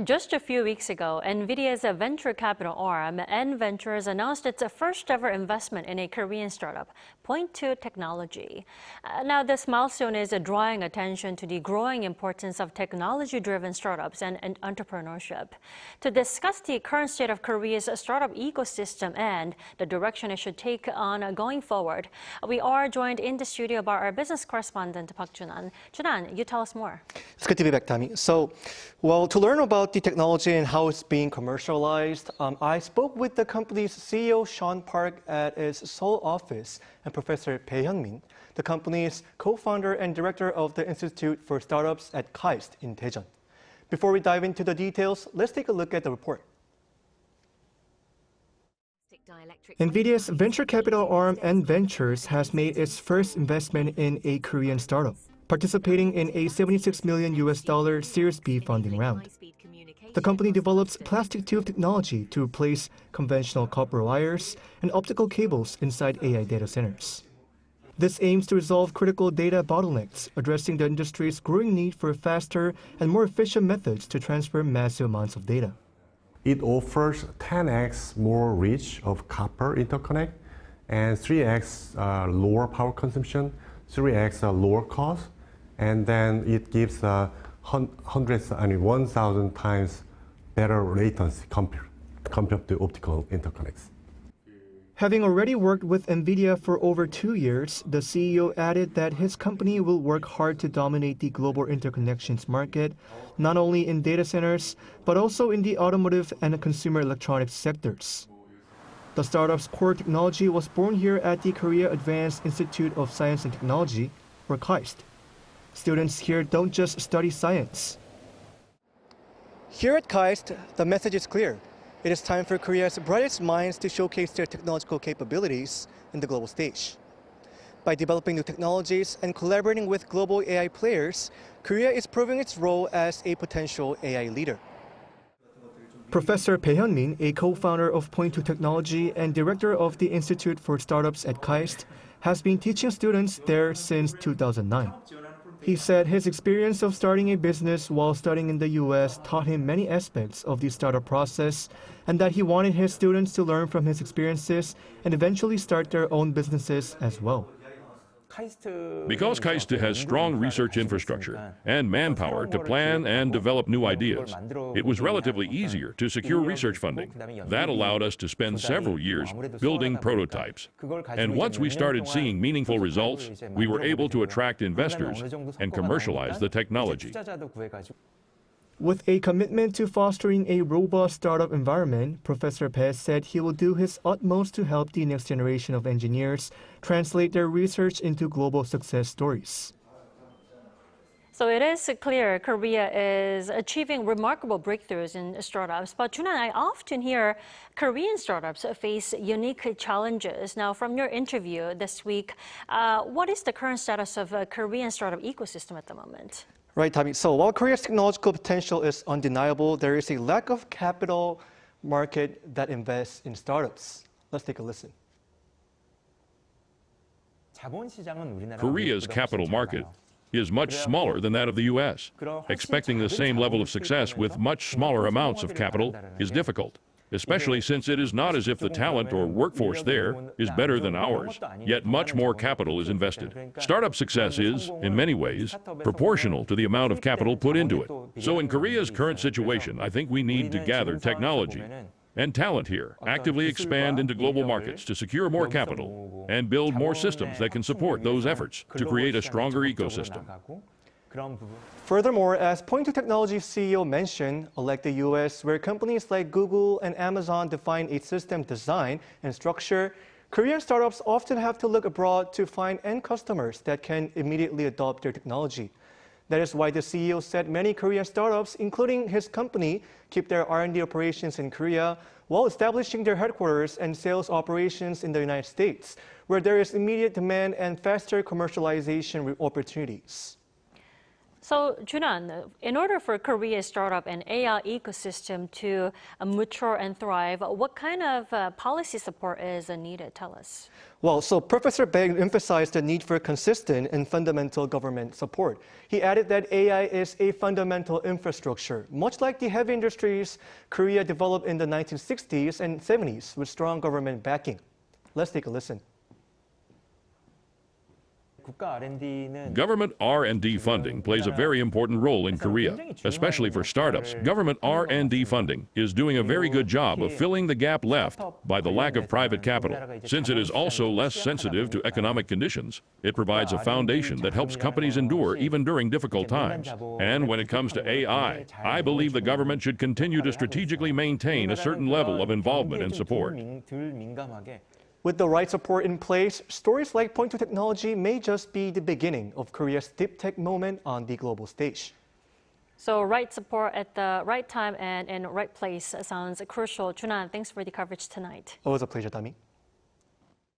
Just a few weeks ago, NVIDIA's venture capital arm, N Ventures, announced its first-ever investment in a Korean startup, Point2 Technology. Now, this milestone is drawing attention to the growing importance of technology-driven startups and entrepreneurship. To discuss the current state of Korea's startup ecosystem and the direction it should take on going forward, we are joined in the studio by our business correspondent, Park Junan. Junan, you tell us more. It's good to be back, Tammy. So, to learn about the technology and how it's being commercialized, I spoke with the company's CEO, Sean Park, at its Seoul office, and Professor Bae Hyun-min, the company's co-founder and director of the Institute for Startups at KAIST in Daejeon. Before we dive into the details, let's take a look at the report. NVIDIA's venture capital arm, N Ventures, has made its first investment in a Korean startup, participating in a $76 million Series B funding round. The company develops plastic tube technology to replace conventional copper wires and optical cables inside AI data centers. This aims to resolve critical data bottlenecks, addressing the industry's growing need for faster and more efficient methods to transfer massive amounts of data. It offers 10x more reach of copper interconnect and 3x lower power consumption, 3x lower cost, and then it gives 1,000 times better latency compared to optical interconnects. Having already worked with NVIDIA for over 2 years, the CEO added that his company will work hard to dominate the global interconnections market, not only in data centers, but also in the automotive and consumer electronics sectors. The startup's core technology was born here at the Korea Advanced Institute of Science and Technology, or KAIST. Students here don't just study science. Here at KAIST, the message is clear. It is time for Korea's brightest minds to showcase their technological capabilities in the global stage. By developing new technologies and collaborating with global AI players, Korea is proving its role as a potential AI leader. Professor Bae Hyun-min, a co-founder of Point2 Technology and director of the Institute for Startups at KAIST, has been teaching students there since 2009. He said his experience of starting a business while studying in the U.S. taught him many aspects of the startup process, and that he wanted his students to learn from his experiences and eventually start their own businesses as well. Because KAIST has strong research infrastructure and manpower to plan and develop new ideas, it was relatively easier to secure research funding. That allowed us to spend several years building prototypes. And once we started seeing meaningful results, we were able to attract investors and commercialize the technology. With a commitment to fostering a robust startup environment, Professor Bae said he will do his utmost to help the next generation of engineers translate their research into global success stories. So it is clear Korea is achieving remarkable breakthroughs in startups. But Junan, I often hear Korean startups face unique challenges. Now, from your interview this week, what is the current status of a Korean startup ecosystem at the moment? Right, Tommy. So while Korea's technological potential is undeniable, there is a lack of capital market that invests in startups. Let's take a listen. Korea's capital market is much smaller than that of the U.S. Expecting the same level of success with much smaller amounts of capital is difficult, especially since it is not as if the talent or workforce there is better than ours, yet much more capital is invested. Startup success is, in many ways, proportional to the amount of capital put into it. So in Korea's current situation, I think we need to gather technology and talent here, actively expand into global markets to secure more capital, and build more systems that can support those efforts to create a stronger ecosystem. Furthermore, as Point2 Technology CEO mentioned, unlike the US, where companies like Google and Amazon define a system design and structure, Korean startups often have to look abroad to find end customers that can immediately adopt their technology. That is why the CEO said many Korean startups, including his company, keep their R&D operations in Korea while establishing their headquarters and sales operations in the United States, where there is immediate demand and faster commercialization opportunities. So, Junan, in order for Korea's startup and AI ecosystem to mature and thrive, what kind of policy support is needed? Tell us. Well, so Professor Bae emphasized the need for consistent and fundamental government support. He added that AI is a fundamental infrastructure, much like the heavy industries Korea developed in the 1960s and 70s with strong government backing. Let's take a listen. Government R&D funding plays a very important role in Korea, especially for startups. Government R&D funding is doing a very good job of filling the gap left by the lack of private capital. Since it is also less sensitive to economic conditions, it provides a foundation that helps companies endure even during difficult times. And when it comes to AI, I believe the government should continue to strategically maintain a certain level of involvement and support. With the right support in place, stories like Point to Technology may just be the beginning of Korea's deep tech moment on the global stage. So right support at the right time and in the right place sounds crucial. Junan, thanks for the coverage tonight. Always a pleasure, Tami.